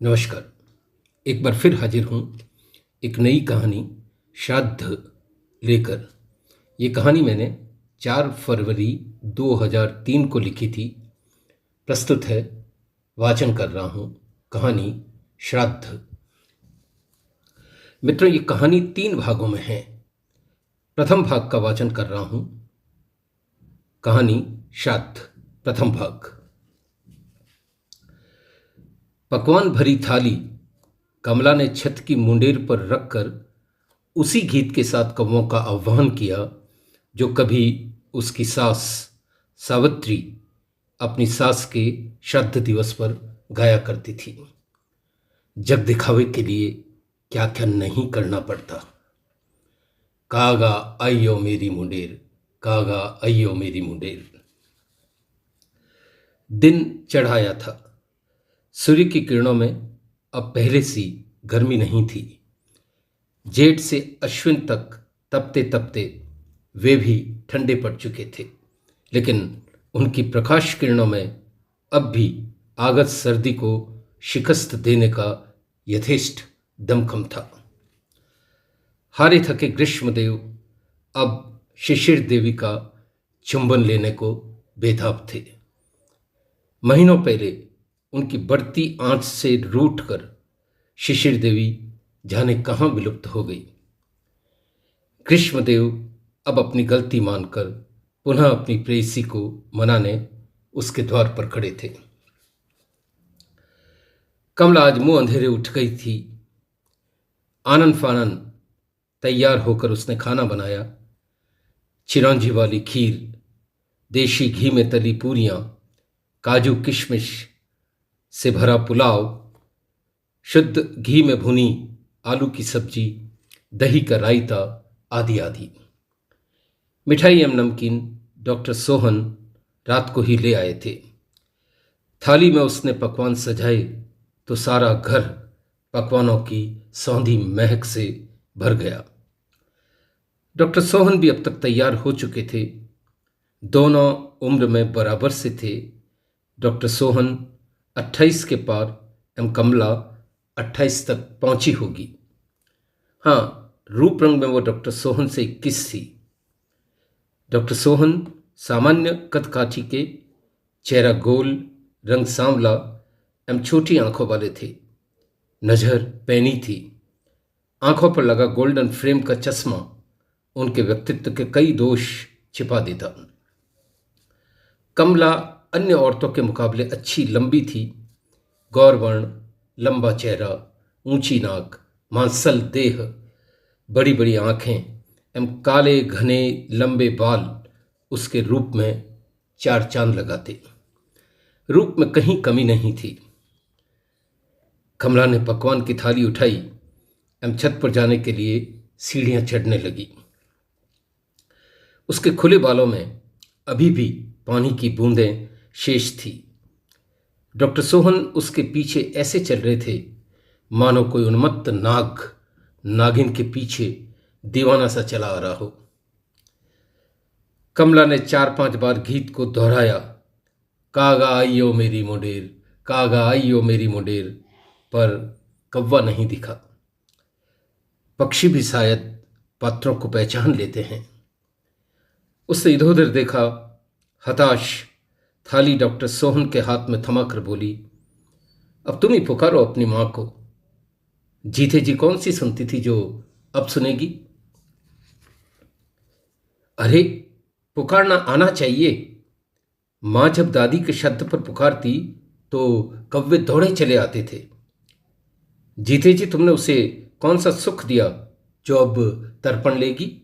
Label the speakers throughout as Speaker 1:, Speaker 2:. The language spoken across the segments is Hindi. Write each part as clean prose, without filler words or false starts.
Speaker 1: नमस्कार। एक बार फिर हाजिर हूँ एक नई कहानी श्राद्ध लेकर। ये कहानी मैंने 4 फरवरी 2003 को लिखी थी। प्रस्तुत है, वाचन कर रहा हूँ कहानी श्राद्ध। मित्रों, ये कहानी 3 भागों में है। प्रथम भाग का वाचन कर रहा हूँ। कहानी श्राद्ध, प्रथम भाग। पकवान भरी थाली कमला ने छत की मुंडेर पर रखकर उसी गीत के साथ कौवों का आह्वान किया जो कभी उसकी सास सावित्री अपनी सास के श्राद्ध दिवस पर गाया करती थी। जग दिखावे के लिए क्या क्या नहीं करना पड़ता। कागा आइयो मेरी मुंडेर, कागा आइयो मेरी मुंडेर। दिन चढ़ाया था। सूर्य की किरणों में अब पहले सी गर्मी नहीं थी। जेठ से अश्विन तक तपते तपते वे भी ठंडे पड़ चुके थे, लेकिन उनकी प्रकाश किरणों में अब भी आगत सर्दी को शिकस्त देने का यथेष्ट दमखम था। हारे थके ग्रीष्मदेव अब शिशिर देवी का चुंबन लेने को बेताब थे। महीनों पहले उनकी बढ़ती आंच से रूठकर शिशिर देवी जाने कहाँ विलुप्त हो गई। ग्रीष्मदेव अब अपनी गलती मानकर पुनः अपनी प्रेयसी को मनाने उसके द्वार पर खड़े थे। कमला आज मुंह अंधेरे उठ गई थी। आनन फानन तैयार होकर उसने खाना बनाया। चिरौंजी वाली खीर, देशी घी में तली पूरियां, काजू किशमिश से भरा पुलाव, शुद्ध घी में भुनी आलू की सब्जी, दही का रायता आदि आदि। मिठाई एवं नमकीन डॉक्टर सोहन रात को ही ले आए थे। थाली में उसने पकवान सजाए तो सारा घर पकवानों की सौंधी महक से भर गया। डॉक्टर सोहन भी अब तक तैयार हो चुके थे। दोनों उम्र में बराबर से थे। डॉक्टर सोहन 28 के पार एवं कमला 28 तक पहुंची होगी। हाँ, रूप रंग में वो डॉक्टर सोहन से 21 थी। डॉक्टर सोहन सामान्य कद काठी के, चेहरा गोल, रंग सांवला एवं छोटी आंखों वाले थे। नजर पैनी थी। आंखों पर लगा गोल्डन फ्रेम का चश्मा उनके व्यक्तित्व के कई दोष छिपा देता। कमला अन्य औरतों के मुकाबले अच्छी लंबी थी। गौरवर्ण, लंबा चेहरा, ऊंची नाक, मांसल देह, बड़ी बड़ी आंखें एवं काले घने लंबे बाल उसके रूप में 4 चांद लगाते। रूप में कहीं कमी नहीं थी। कमला ने पकवान की थाली उठाई एवं छत पर जाने के लिए सीढ़ियां चढ़ने लगी। उसके खुले बालों में अभी भी पानी की बूंदें शेष थी। डॉक्टर सोहन उसके पीछे ऐसे चल रहे थे मानो कोई उन्मत्त नागिन के पीछे दीवाना सा चला आ रहा हो। कमला ने 4-5 बार गीत को दोहराया, कागा आइयो मेरी मुंडेर, कागा आइयो मेरी मुंडेर, पर कौवा नहीं दिखा। पक्षी भी शायद पात्रों को पहचान लेते हैं। उसने इधर उधर देखा। हताश थाली डॉक्टर सोहन के हाथ में थमा कर बोली, अब तुम ही पुकारो अपनी मां को। जीते जी कौन सी सुनती थी जो अब सुनेगी? अरे, पुकारना आना चाहिए। मां जब दादी के शब्द पर पुकारती तो कौवे दौड़े चले आते थे। जीते जी तुमने उसे कौन सा सुख दिया जो अब तर्पण लेगी?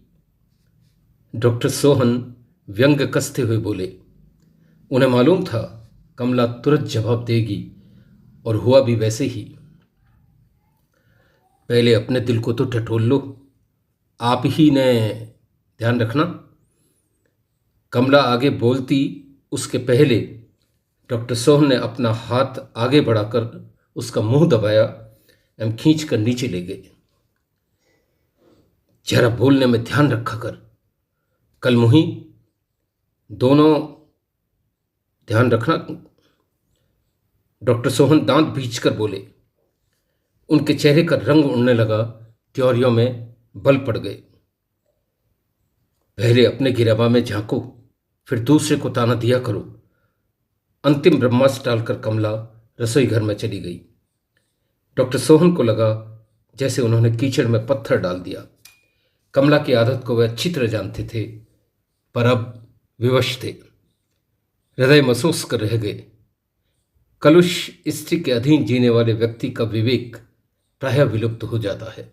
Speaker 1: डॉक्टर सोहन व्यंग कसते हुए बोले। उन्हें मालूम था कमला तुरंत जवाब देगी, और हुआ भी वैसे ही। पहले अपने दिल को तो टटोल लो, आप ही ने ध्यान रखना। कमला आगे बोलती उसके पहले डॉक्टर सोहन ने अपना हाथ आगे बढ़ाकर उसका मुंह दबाया एवं खींचकर नीचे ले गए। जरा बोलने में ध्यान रखा कर, कलमुही, दोनों ध्यान रखना। डॉक्टर सोहन दांत भींचकर बोले। उनके चेहरे का रंग उड़ने लगा, त्योरियों में बल पड़ गए। पहले अपने गिरेबा में झांको, फिर दूसरे को ताना दिया करो। अंतिम ब्रह्मास्त्र डालकर कमला रसोई घर में चली गई। डॉक्टर सोहन को लगा जैसे उन्होंने कीचड़ में पत्थर डाल दिया। कमला की आदत को वे अच्छी तरह जानते थे, पर अब विवश थे। हृदय महसूस कर रह गए। कलुष स्त्री के अधीन जीने वाले व्यक्ति का विवेक प्रायः विलुप्त हो जाता है।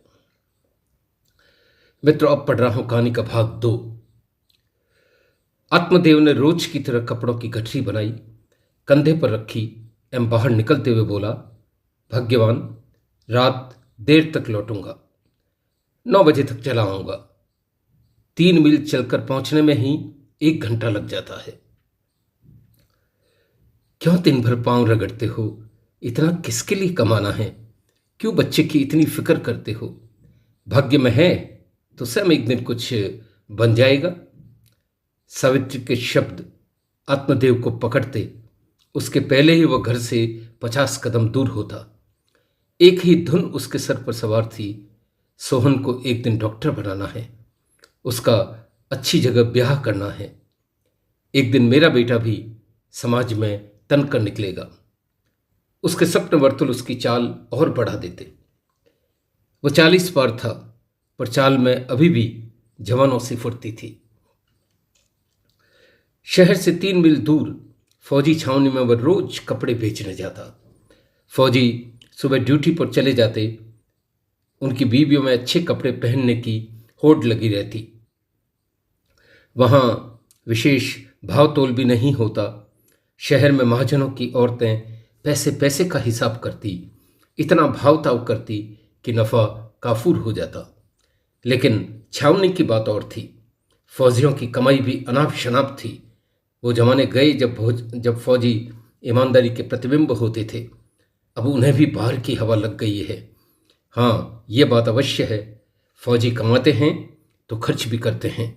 Speaker 1: मित्रों, अब पढ़ रहा हूं कहानी का भाग 2। आत्मदेव ने रोज की तरह कपड़ों की गठरी बनाई, कंधे पर रखी एवं बाहर निकलते हुए बोला, भाग्यवान, रात देर तक लौटूंगा, 9 बजे तक चला आऊंगा। 3 मील चलकर पहुंचने में ही 1 घंटा लग जाता है। क्यों दिन भर पांव रगड़ते हो? इतना किसके लिए कमाना है? क्यों बच्चे की इतनी फिक्र करते हो? भाग्य में है तो स्वयं एक दिन कुछ बन जाएगा। सावित्री के शब्द आत्मदेव को पकड़ते, उसके पहले ही वह घर से 50 कदम दूर होता। एक ही धुन उसके सर पर सवार थी, सोहन को एक दिन डॉक्टर बनाना है, उसका अच्छी जगह ब्याह करना है, एक दिन मेरा बेटा भी समाज में तनकर निकलेगा। उसके स्वप्न वर्तुल उसकी चाल और बढ़ा देते। वो 40 पार था, पर चाल में अभी भी जवानों सी फुर्ती थी। शहर से 3 मील दूर फौजी छावनी में वह रोज कपड़े बेचने जाता। फौजी सुबह ड्यूटी पर चले जाते, उनकी बीवियों में अच्छे कपड़े पहनने की होड़ लगी रहती। वहां विशेष भावतोल भी नहीं होता। शहर में महाजनों की औरतें पैसे पैसे का हिसाब करती, इतना भाव-ताव करती कि नफा काफूर हो जाता। लेकिन छावनी की बात और थी। फौजियों की कमाई भी अनाप शनाप थी। वो जमाने गए जब फौजी ईमानदारी के प्रतिबिंब होते थे। अब उन्हें भी बाहर की हवा लग गई है। हाँ, ये बात अवश्य है, फौजी कमाते हैं तो खर्च भी करते हैं।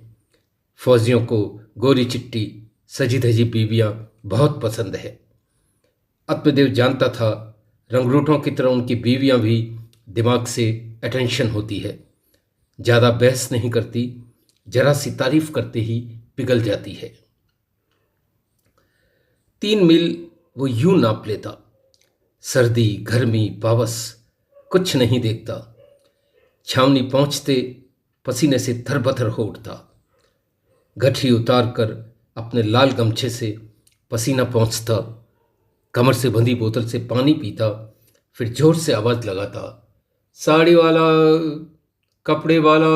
Speaker 1: फौजियों को गोरी चिट्टी सजी धजी बीवियां बहुत पसंद है। आत्मदेव जानता था, रंगरूटों की तरह उनकी बीवियां भी दिमाग से अटेंशन होती है, ज़्यादा बहस नहीं करती, जरा सी तारीफ करते ही पिघल जाती है। 3 मील वो यूं नाप लेता। सर्दी, गर्मी, पावस कुछ नहीं देखता। छावनी पहुंचते पसीने से थरबथर हो उठता। गठरी उतार कर अपने लाल गमछे से पसीना पोंछता, कमर से बंधी बोतल से पानी पीता, फिर जोर से आवाज लगाता, साड़ी वाला, कपड़े वाला।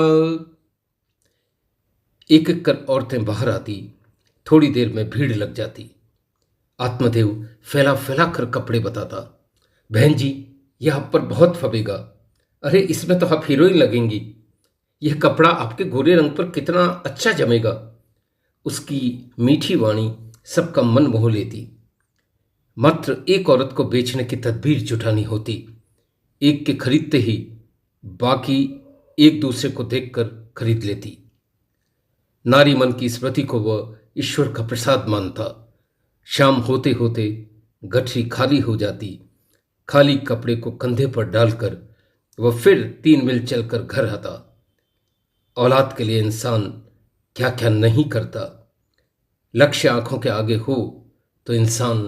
Speaker 1: एक एक कर औरतें बाहर आती। थोड़ी देर में भीड़ लग जाती। आत्मदेव फैला फैला कर कपड़े बताता। बहन जी, यह आप पर बहुत फबेगा। अरे, इसमें तो आप हीरोइन लगेंगी। यह कपड़ा आपके गोरे रंग पर कितना अच्छा जमेगा। उसकी मीठी वाणी सबका मन मोह लेती। मात्र एक औरत को बेचने की तदबीर जुटानी होती। एक के खरीदते ही बाकी एक दूसरे को देखकर खरीद लेती। नारी मन की स्मृति को वह ईश्वर का प्रसाद मानता। शाम होते होते गठरी खाली हो जाती। खाली कपड़े को कंधे पर डालकर वह फिर 3 मील चलकर घर आता। औलाद के लिए इंसान क्या क्या नहीं करता। लक्ष्य आंखों के आगे हो तो इंसान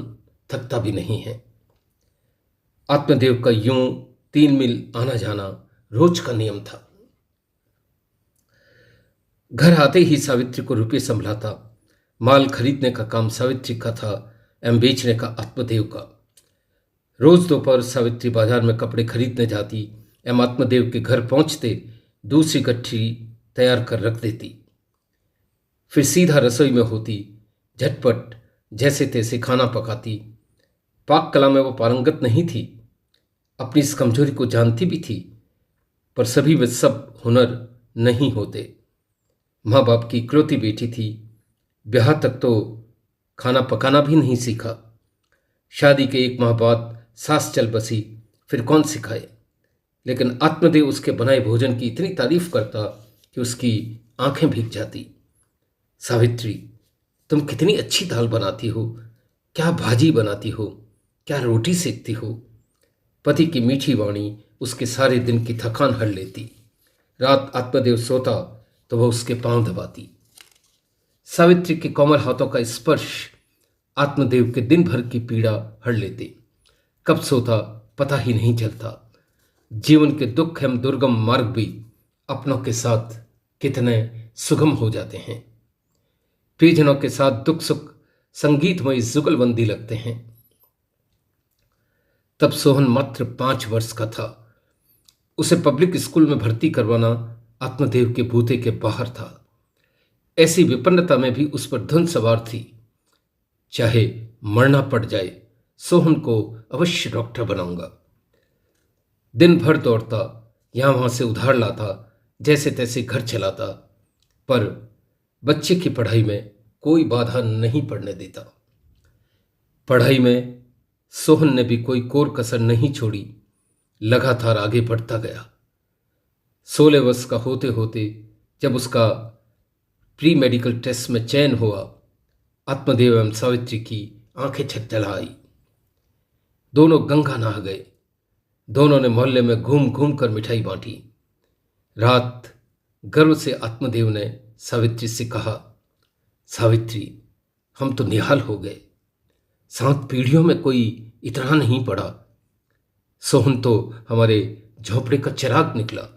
Speaker 1: थकता भी नहीं है। आत्मदेव का यूं 3 मील आना जाना रोज का नियम था। घर आते ही सावित्री को रुपये संभलाता। माल खरीदने का काम सावित्री का था एवं बेचने का आत्मदेव का। रोज दोपहर सावित्री बाजार में कपड़े खरीदने जाती एवं आत्मदेव के घर पहुंचते दूसरी गठरी तैयार कर रख देती। फिर सीधा रसोई में होती, झटपट जैसे तैसे खाना पकाती। पाक कला में वो पारंगत नहीं थी, अपनी इस कमजोरी को जानती भी थी, पर सभी वे सब हुनर नहीं होते। माँ बाप की इकलौती बेटी थी, ब्याह तक तो खाना पकाना भी नहीं सीखा। शादी के 1 माह बाद सास चल बसी, फिर कौन सिखाए। लेकिन आत्मदेव उसके बनाए भोजन की इतनी तारीफ करता कि उसकी आंखें भीग जाती। सावित्री, तुम कितनी अच्छी दाल बनाती हो, क्या भाजी बनाती हो, क्या रोटी सेकती हो। पति की मीठी वाणी उसके सारे दिन की थकान हर लेती। रात आत्मदेव सोता तो वह उसके पांव दबाती। सावित्री के कोमल हाथों का स्पर्श आत्मदेव के दिन भर की पीड़ा हर लेते। कब सोता पता ही नहीं चलता। जीवन के दुख एवं दुर्गम मार्ग भी अपनों के साथ कितने सुगम हो जाते हैं। प्रियजनों के साथ दुख सुख संगीतमय जुगलबंदी लगते हैं। तब सोहन मात्र 5 वर्ष का था। उसे पब्लिक स्कूल में भर्ती करवाना आत्मदेव के बूते के बाहर था। ऐसी विपन्नता में भी उस पर धुन सवार थी। चाहे मरना पड़ जाए, सोहन को अवश्य डॉक्टर बनाऊंगा। दिन भर दौड़ता, यहां वहां से उधार लाता, जैसे तैसे घर चलाता, पर बच्चे की पढ़ाई में कोई बाधा नहीं पड़ने देता। पढ़ाई में सोहन ने भी कोई कोर कसर नहीं छोड़ी, लगातार आगे बढ़ता गया। 16 वर्ष का होते होते जब उसका प्री मेडिकल टेस्ट में चयन हुआ, आत्मदेव एवं सावित्री की आंखें छलछला आई। दोनों गंगा नहा गए। दोनों ने मोहल्ले में घूम घूम कर मिठाई बांटी। रात गर्व से आत्मदेव ने सावित्री से कहा, सावित्री, हम तो निहाल हो गए। 7 पीढ़ियों में कोई इतना नहीं पड़ा। सोहन तो हमारे झोपड़े का चिराग निकला।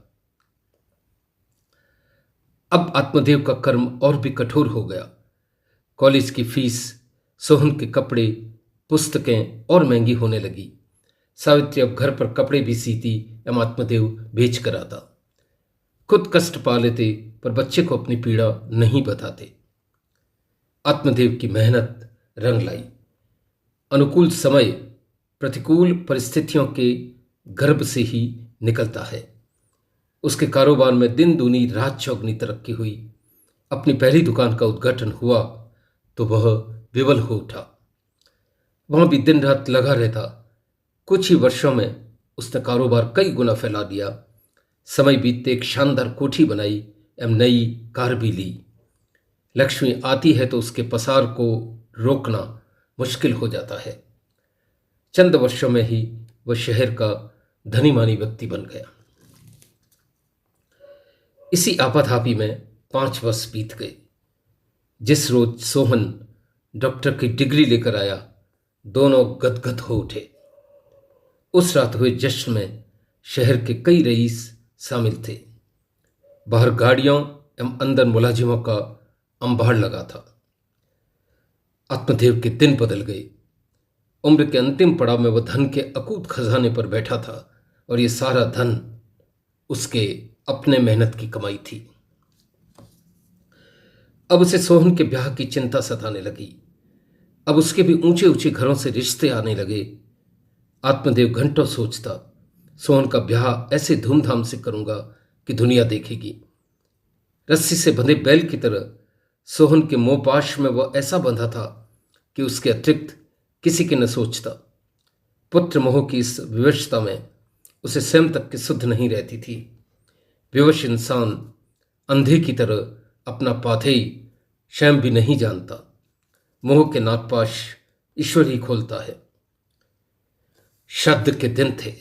Speaker 1: अब आत्मदेव का कर्म और भी कठोर हो गया। कॉलेज की फीस, सोहन के कपड़े, पुस्तकें और महंगी होने लगी। सावित्री अब घर पर कपड़े भी सीती एवं आत्मदेव बेच कर आता। खुद कष्ट पा लेते पर बच्चे को अपनी पीड़ा नहीं बताते। आत्मदेव की मेहनत रंग लाई। अनुकूल समय प्रतिकूल परिस्थितियों के गर्भ से ही निकलता है। उसके कारोबार में दिन दूनी रात चौगनी तरक्की हुई। अपनी पहली दुकान का उद्घाटन हुआ तो वह विवल हो उठा। वहां भी दिन रात लगा रहता। कुछ ही वर्षों में उसने कारोबार कई गुना फैला दिया। समय बीतते एक शानदार कोठी बनाई एवं नई कार भी ली। लक्ष्मी आती है तो उसके पसार को रोकना मुश्किल हो जाता है। चंद वर्षों में ही वह शहर का धनी मानी व्यक्ति बन गया। इसी आपाधापी में 5 वर्ष बीत गए। जिस रोज सोहन डॉक्टर की डिग्री लेकर आया, दोनों गदगद हो उठे। उस रात हुए जश्न में शहर के कई रईस शामिल थे। बाहर गाड़ियों एवं अंदर मुलाजिमों का अंबाड़ लगा था। आत्मदेव के दिन बदल गए। उम्र के अंतिम पड़ाव में वह धन के अकूत खजाने पर बैठा था और ये सारा धन उसके अपने मेहनत की कमाई थी। अब उसे सोहन के ब्याह की चिंता सताने लगी। अब उसके भी ऊंचे ऊंचे घरों से रिश्ते आने लगे। आत्मदेव घंटों सोचता, सोहन का ब्याह ऐसे धूमधाम से करूंगा कि दुनिया देखेगी। रस्सी से बंधे बैल की तरह सोहन के मोहपाश में वह ऐसा बंधा था कि उसके अतिरिक्त किसी की न सोचता। पुत्र मोह की इस विवशता में उसे स्वयं तक की सुध नहीं रहती थी। विवश इंसान अंधे की तरह अपना पाथेय स्वयं भी नहीं जानता। मोह के नागपाश ईश्वर ही खोलता है। श्राद्ध के दिन थे।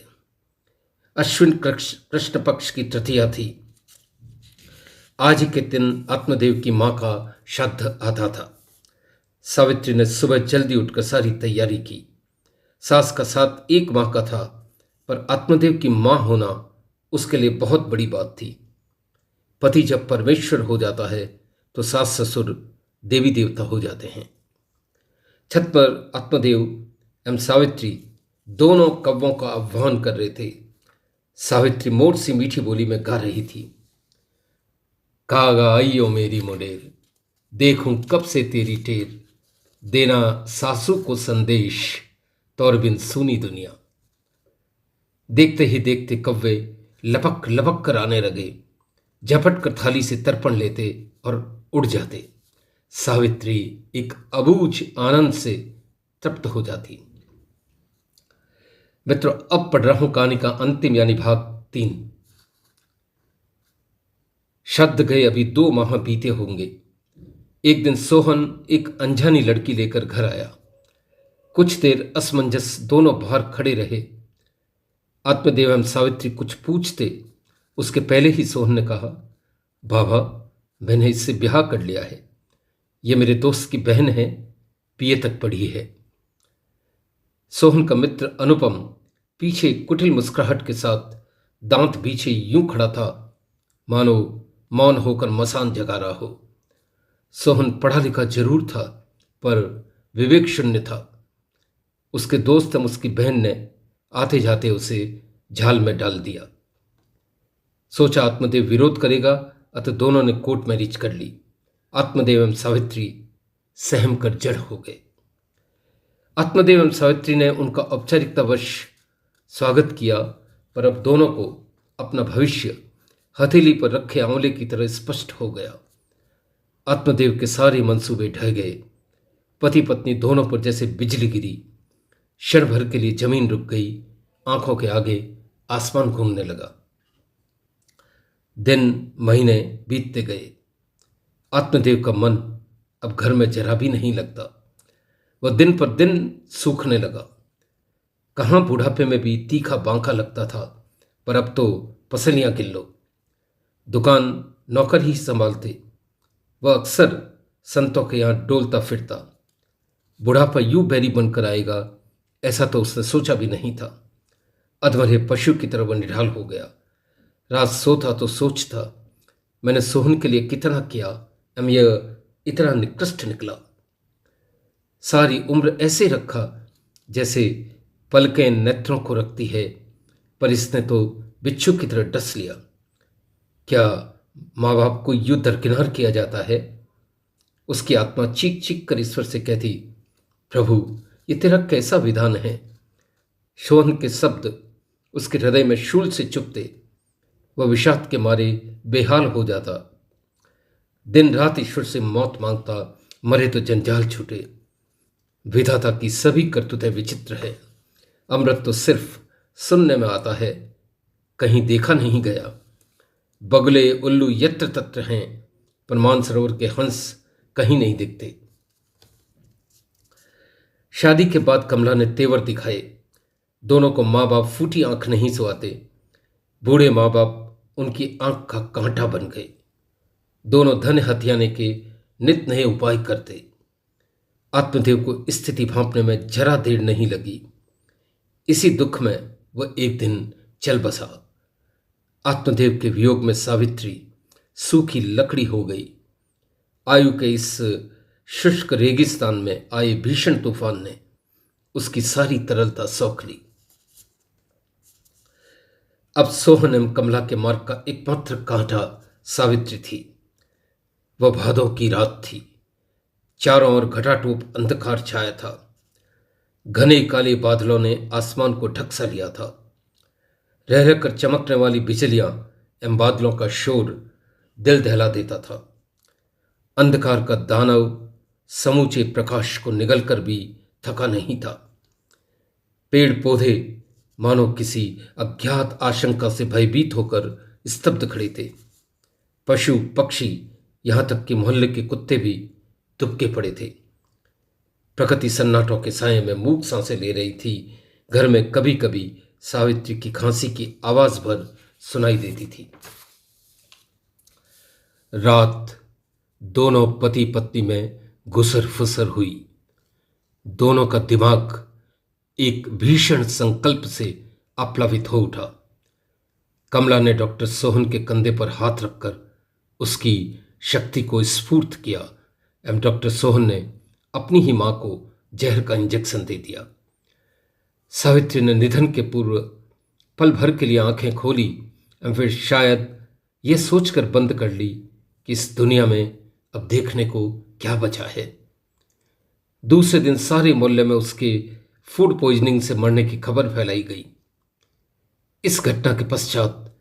Speaker 1: अश्विन कृष्ण पक्ष की तृतीया थी। आज के दिन आत्मदेव की मां का श्राद्ध आधा था। सावित्री ने सुबह जल्दी उठकर सारी तैयारी की। सास का साथ 1 माह का था, पर आत्मदेव की मां होना उसके लिए बहुत बड़ी बात थी। पति जब परमेश्वर हो जाता है तो सास ससुर देवी देवता हो जाते हैं। छत पर आत्मदेव एवं सावित्री दोनों कव्वों का आह्वान कर रहे थे। सावित्री मोट सी मीठी बोली में गा रही थी, कागा आइयो मेरी मुडेर, देखूं कब से तेरी टेर, देना सासू को संदेश, तौर बिन सुनी दुनिया। देखते ही देखते कव्वे लपक लपक कर आने लगे। झपट कर थाली से तर्पण लेते और उड़ जाते। सावित्री एक अबूझ आनंद से तृप्त हो जाती। मित्रों, अब पढ़ रहा हूं कहानी का अंतिम यानी भाग 3। श्राद्ध गए अभी 2 माह बीते होंगे। एक दिन सोहन एक अनजानी लड़की लेकर घर आया। कुछ देर असमंजस दोनों बाहर खड़े रहे। आत्मदेव एवं सावित्री कुछ पूछते उसके पहले ही सोहन ने कहा, बाबा, मैंने इससे ब्याह कर लिया है। ये मेरे दोस्त की बहन है, बीए तक पढ़ी है। सोहन का मित्र अनुपम पीछे कुटिल मुस्कुराहट के साथ दांत बीछे यूं खड़ा था मानो मौन होकर मसान जगा रहा हो। सोहन पढ़ा लिखा जरूर था, पर विवेक शून्य था। उसके दोस्त एवं उसकी बहन ने आते जाते उसे झाल में डाल दिया। सोचा आत्मदेव विरोध करेगा, अतः दोनों ने कोर्ट मैरिज कर ली। आत्मदेव एवं सावित्री सहम कर जड़ हो गए। आत्मदेव एवं सावित्री ने उनका औपचारिकतावश स्वागत किया, पर अब दोनों को अपना भविष्य हथेली पर रखे आंवले की तरह स्पष्ट हो गया। आत्मदेव के सारे मंसूबे ढह गए। पति पत्नी दोनों पर जैसे बिजली गिरी। क्षण भर के लिए जमीन रुक गई, आंखों के आगे आसमान घूमने लगा। दिन महीने बीतते गए। आत्मदेव का मन अब घर में जरा भी नहीं लगता। वह दिन पर दिन सूखने लगा। कहाँ बुढ़ापे में भी तीखा बांका लगता था, पर अब तो पसलियां गिन लो। दुकान नौकर ही संभालते। वह अक्सर संतों के यहाँ डोलता फिरता। बुढ़ापा यूं बैरी बनकर आएगा, ऐसा तो उसने सोचा भी नहीं था। अधमरे पशु की तरह वह निढाल हो गया। रात सोता तो सोचता, मैंने सोहन के लिए कितना किया, एवं यह इतना निकृष्ट निकला। सारी उम्र ऐसे रखा जैसे पलकें नेत्रों को रखती है, पर इसने तो बिच्छू की तरह डस लिया। क्या माँ बाप को यूं दरकिनार किया जाता है? उसकी आत्मा चीख चीख कर ईश्वर से कहती, प्रभु, ये तेरा कैसा विधान है? सोहन के शब्द उसके हृदय में शूल से चुभते। वह विषाद के मारे बेहाल हो जाता। दिन रात ईश्वर से मौत मांगता, मरे तो जंजाल छूटे। विधाता की सभी करतूतें विचित्र है। अमृत तो सिर्फ सुनने में आता है, कहीं देखा नहीं गया। बगुले उल्लू यत्र तत्र हैं, पर मानसरोवर के हंस कहीं नहीं दिखते। शादी के बाद कमला ने तेवर दिखाए। दोनों को माँ बाप फूटी आंख नहीं सुहाते। बूढ़े माँ बाप उनकी आंख का कांटा बन गए। दोनों धन हथियाने के नित नए उपाय करते। आत्मदेव को स्थिति भांपने में जरा देर नहीं लगी। इसी दुख में वह एक दिन चल बसा। आत्मदेव के वियोग में सावित्री सूखी लकड़ी हो गई। आयु के इस शुष्क रेगिस्तान में आए भीषण तूफान ने उसकी सारी तरलता सौख ली। अब सोहन एवं कमला के मार्ग का एकमात्र कांटा सावित्री थी। वह भादों की रात थी। चारों ओर घटाटोप अंधकार छाया था। घने काले बादलों ने आसमान को ढक सा लिया था। रह रह कर चमकने वाली बिजलियां एवं बादलों का शोर दिल दहला देता था। अंधकार का दानव समूचे प्रकाश को निगलकर भी थका नहीं था। पेड़ पौधे मानो किसी अज्ञात आशंका से भयभीत होकर स्तब्ध खड़े थे। पशु पक्षी, यहां तक कि मोहल्ले के कुत्ते भी दुबके पड़े थे। प्रकृति सन्नाटों के साये में मूक सांसें ले रही थी। घर में कभी कभी सावित्री की खांसी की आवाज भर सुनाई देती थी। रात दोनों पति पत्नी में गुसर फुसर हुई। दोनों का दिमाग एक भीषण संकल्प से आप्लावित हो उठा। कमला ने डॉक्टर सोहन के कंधे पर हाथ रखकर उसकी शक्ति को स्फूर्त किया एवं डॉक्टर सोहन ने अपनी ही मां को जहर का इंजेक्शन दे दिया। सावित्री ने निधन के पूर्व पल भर के लिए आंखें खोली एवं फिर शायद ये सोचकर बंद कर ली कि इस दुनिया में अब देखने को क्या बचा है। दूसरे दिन सारे मोहल्ले में उसके फूड पॉइजनिंग से मरने की खबर फैलाई गई। इस घटना के पश्चात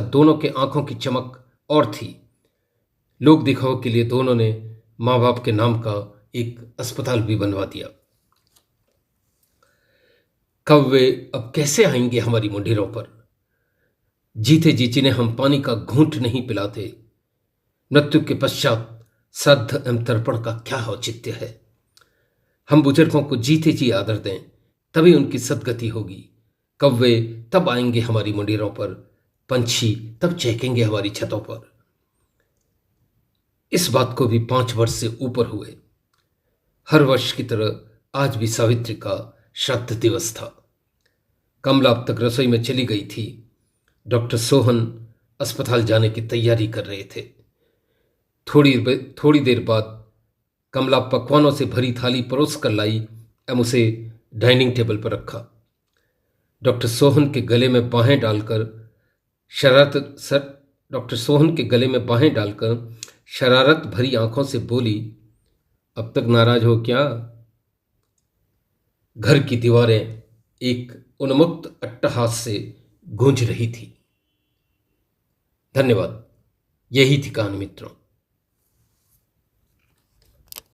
Speaker 1: दोनों के आंखों की चमक और थी। लोक दिखावे के लिए दोनों ने माँ बाप के नाम का एक अस्पताल भी बनवा दिया। कब वे अब कैसे आएंगे हमारी मुंडेरों पर? जीते जी जिन्हें हम पानी का घूंट नहीं पिलाते, मृत्यु के पश्चात श्राद्ध एवं तर्पण का क्या औचित्य है? हम बुजुर्गों को जीते जी आदर दें, तभी उनकी सद्गति होगी। कौवे तब आएंगे हमारी मंदिरों पर, पंछी तब चहकेंगे हमारी छतों पर। इस बात को भी 5 वर्ष से ऊपर हुए। हर वर्ष की तरह आज भी सावित्री का श्राद्ध दिवस था। कमला अब तक रसोई में चली गई थी। डॉक्टर सोहन अस्पताल जाने की तैयारी कर रहे थे। थोड़ी देर बाद कमला पकवानों से भरी थाली परोस कर लाई एवं उसे डाइनिंग टेबल पर रखा। डॉक्टर सोहन के गले में बाहें डालकर शरारत भरी आंखों से बोली, अब तक नाराज हो क्या? घर की दीवारें एक उन्मत्त अट्टहास से गूंज रही थी। धन्यवाद। यही थी कहानी मित्रों।